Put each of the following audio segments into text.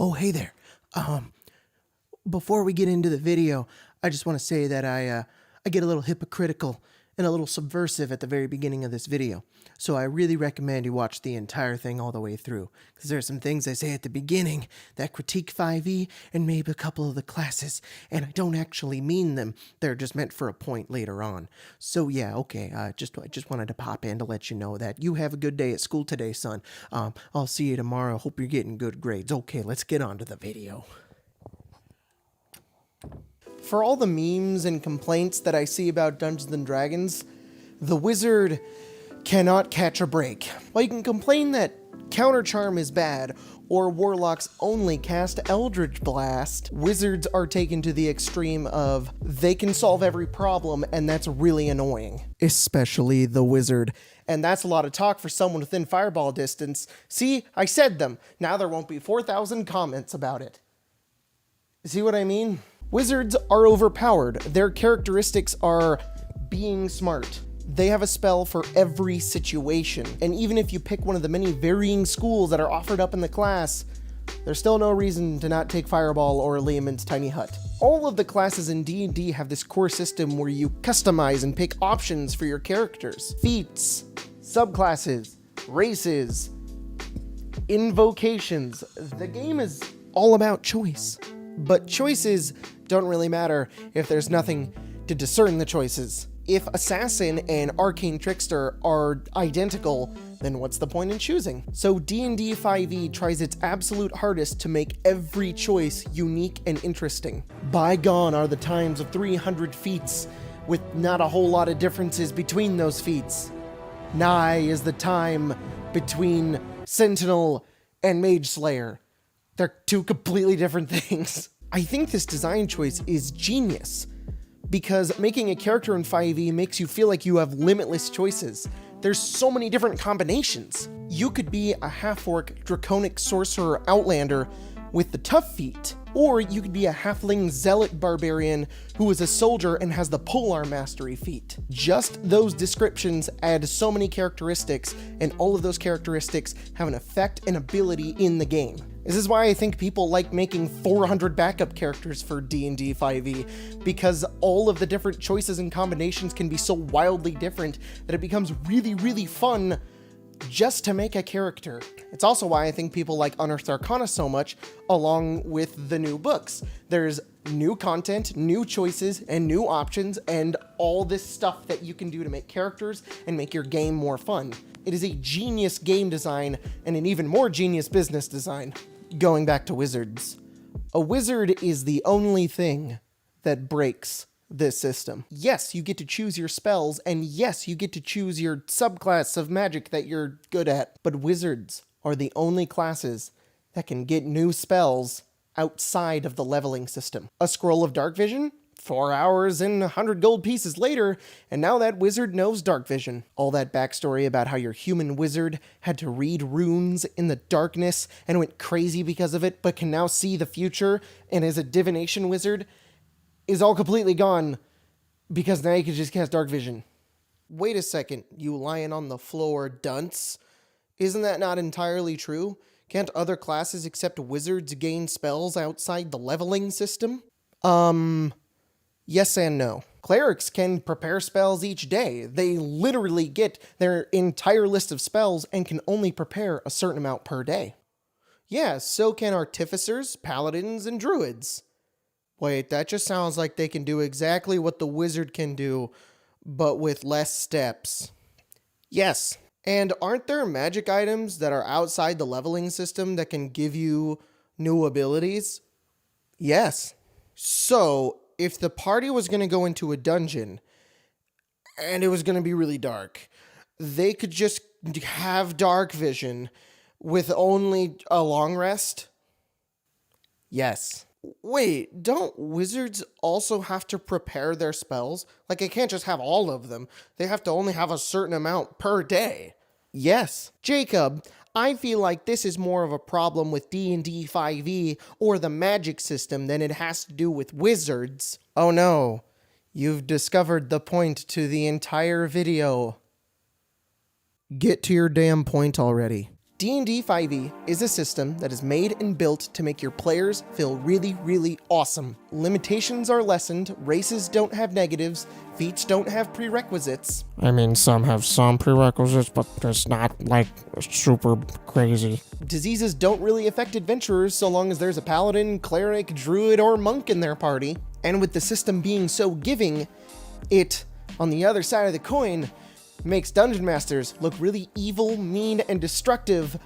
Oh, hey there. Before we get into the video, I just want to say that I get a little hypocritical and a little subversive at the very beginning of this video. So I really recommend you watch the entire thing all the way through, because there are some things I say at the beginning that critique 5e and maybe a couple of the classes, and I don't actually mean them. They're just meant for a point later on. So yeah, okay, I just wanted to pop in to let you know that you have a good day at school today, son. I'll see you tomorrow. Hope you're getting good grades. Okay, let's get on to the video. For all the memes and complaints that I see about Dungeons & Dragons, the wizard cannot catch a break. While you can complain that Counter Charm is bad, or warlocks only cast Eldritch Blast, wizards are taken to the extreme of they can solve every problem, and that's really annoying. Especially the wizard. And that's a lot of talk for someone within fireball distance. See, I said them. Now there won't be 4,000 comments about it. See what I mean? Wizards are overpowered. Their characteristics are being smart. They have a spell for every situation. And even if you pick one of the many varying schools that are offered up in the class, there's still no reason to not take Fireball or Leomund's Tiny Hut. All of the classes in D&D have this core system where you customize and pick options for your characters. Feats, subclasses, races, invocations. The game is all about choice. But choices don't really matter if there's nothing to discern the choices. If Assassin and Arcane Trickster are identical, then what's the point in choosing? So D&D 5e tries its absolute hardest to make every choice unique and interesting. Bygone are the times of 300 feats, with not a whole lot of differences between those feats. Nigh is the time between Sentinel and Mage Slayer. They're two completely different things. I think this design choice is genius, because making a character in 5e makes you feel like you have limitless choices. There's so many different combinations. You could be a half-orc, draconic sorcerer outlander with the tough feat, or you could be a halfling zealot barbarian who is a soldier and has the polearm mastery feat. Just those descriptions add so many characteristics, and all of those characteristics have an effect and ability in the game. This is why I think people like making 400 backup characters for D&D 5e, because all of the different choices and combinations can be so wildly different that it becomes really, really fun just to make a character. It's also why I think people like Unearthed Arcana so much, along with the new books. There's new content, new choices, and new options, and all this stuff that you can do to make characters and make your game more fun. It is a genius game design and an even more genius business design. Going back to wizards. A wizard is the only thing that breaks this system. Yes, you get to choose your spells, and yes, you get to choose your subclass of magic that you're good at, but wizards are the only classes that can get new spells outside of the leveling system. A Scroll of Dark Vision? 4 hours and 100 gold pieces later, and now that wizard knows dark vision. All that backstory about how your human wizard had to read runes in the darkness and went crazy because of it, but can now see the future and is a divination wizard, is all completely gone because now you can just cast dark vision. Wait a second, you lying on the floor dunce. Isn't that not entirely true? Can't other classes except wizards gain spells outside the leveling system? Yes and no. Clerics can prepare spells each day. They literally get their entire list of spells and can only prepare a certain amount per day. Yeah, so can artificers, paladins, and druids. Wait, that just sounds like they can do exactly what the wizard can do, but with less steps. Yes, and aren't there magic items that are outside the leveling system that can give you new abilities? Yes. So, if the party was going to go into a dungeon and it was going to be really dark, they could just have dark vision with only a long rest? Yes. Wait, don't wizards also have to prepare their spells? Like, they can't just have all of them. They have to only have a certain amount per day. Yes. Jacob, I feel like this is more of a problem with D&D 5e or the magic system than it has to do with wizards. Oh no, you've discovered the point to the entire video. Get to your damn point already. D&D 5e is a system that is made and built to make your players feel really, really awesome. Limitations are lessened, races don't have negatives, feats don't have prerequisites. I mean, some have some prerequisites, but it's not, like, super crazy. Diseases don't really affect adventurers so long as there's a paladin, cleric, druid, or monk in their party. And with the system being so giving, it, on the other side of the coin, makes Dungeon Masters look really evil, mean, and destructive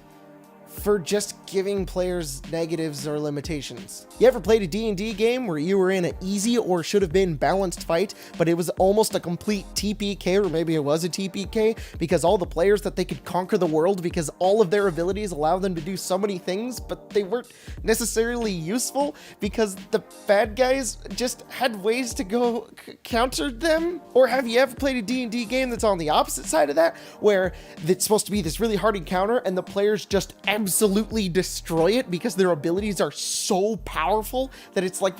for just giving players negatives or limitations. You ever played a D&D game where you were in an easy or should have been balanced fight, but it was almost a complete TPK, or maybe it was a TPK, because all the players that they could conquer the world because all of their abilities allow them to do so many things, but they weren't necessarily useful because the bad guys just had ways to go counter them? Or have you ever played a D&D game that's on the opposite side of that, where it's supposed to be this really hard encounter and the players just absolutely destroy it because their abilities are so powerful that it's like,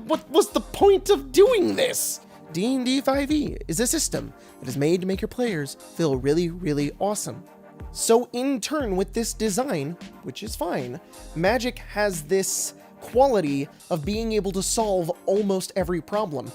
what was the point of doing this? D&D 5e is a system that is made to make your players feel really, really awesome. So in turn with this design, which is fine, Magic has this quality of being able to solve almost every problem.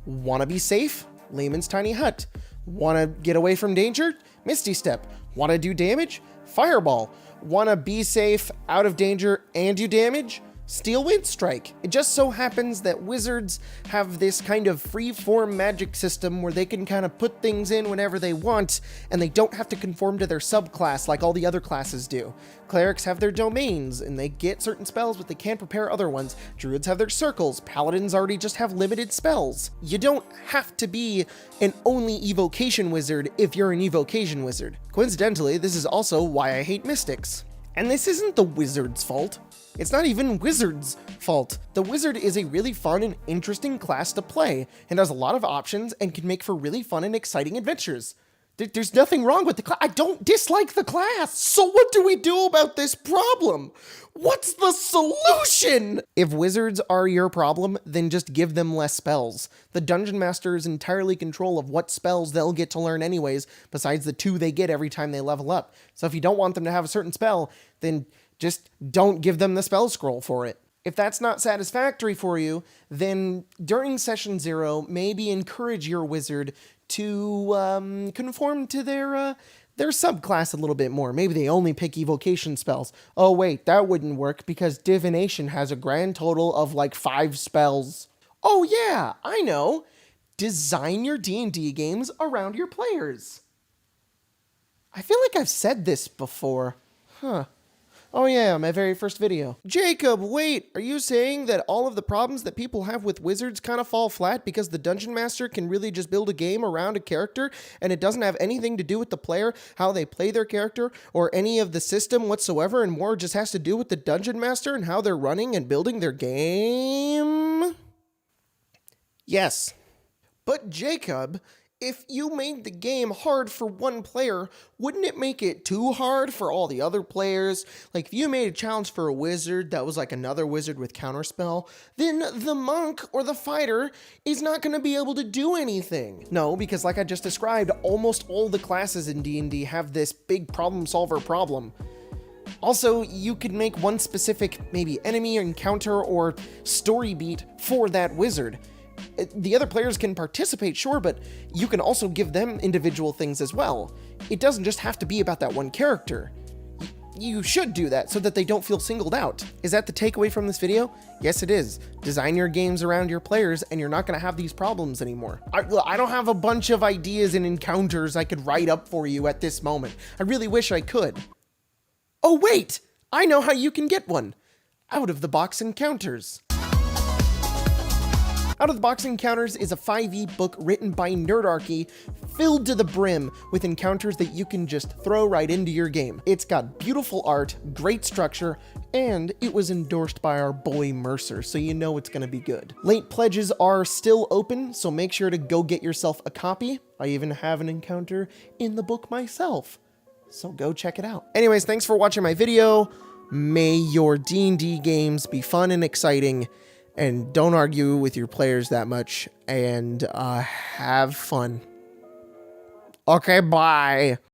Wanna be safe? Layman's Tiny Hut. Wanna get away from danger? Misty Step. Wanna do damage? Fireball. Wanna be safe, out of danger, and do damage? Steel Wind Strike. It just so happens that wizards have this kind of free-form magic system where they can kind of put things in whenever they want, and they don't have to conform to their subclass like all the other classes do. Clerics have their domains, and they get certain spells, but they can't prepare other ones. Druids have their circles. Paladins already just have limited spells. You don't have to be an only evocation wizard if you're an evocation wizard. Coincidentally, this is also why I hate mystics. And this isn't the wizard's fault. It's not even Wizard's fault. The Wizard is a really fun and interesting class to play, and has a lot of options and can make for really fun and exciting adventures. There's nothing wrong with the class. I don't dislike the class. So what do we do about this problem? What's the solution? If wizards are your problem, then just give them less spells. The Dungeon Master is entirely control of what spells they'll get to learn anyways, besides the 2 they get every time they level up. So if you don't want them to have a certain spell, then just don't give them the spell scroll for it. If that's not satisfactory for you, then during session 0, maybe encourage your wizard to conform to their subclass a little bit more. Maybe they only pick evocation spells. Oh wait, that wouldn't work because divination has a grand total of like 5 spells. Oh yeah, I know. Design your D&D games around your players. I feel like I've said this before. Huh. Oh yeah, my very first video. Jacob, wait, are you saying that all of the problems that people have with wizards kind of fall flat because the Dungeon Master can really just build a game around a character and it doesn't have anything to do with the player, how they play their character, or any of the system whatsoever, and more just has to do with the Dungeon Master and how they're running and building their game? Yes. But Jacob, if you made the game hard for one player, wouldn't it make it too hard for all the other players? Like, if you made a challenge for a wizard that was like another wizard with counterspell, then the monk or the fighter is not going to be able to do anything. No, because like I just described, almost all the classes in D&D have this big problem solver problem. Also, you could make one specific maybe enemy encounter or story beat for that wizard. The other players can participate, sure, but you can also give them individual things as well. It doesn't just have to be about that one character. You should do that so that they don't feel singled out. Is that the takeaway from this video? Yes, it is. Design your games around your players and you're not going to have these problems anymore. I don't have a bunch of ideas and encounters I could write up for you at this moment. I really wish I could. Oh wait! I know how you can get one! Out of the Box Encounters. Out of the Box Encounters is a 5e book written by Nerdarchy, filled to the brim with encounters that you can just throw right into your game. It's got beautiful art, great structure, and it was endorsed by our boy Mercer, so you know it's gonna be good. Late pledges are still open, so make sure to go get yourself a copy. I even have an encounter in the book myself, so go check it out. Anyways, thanks for watching my video. May your D&D games be fun and exciting, and don't argue with your players that much, and have fun. Okay, bye.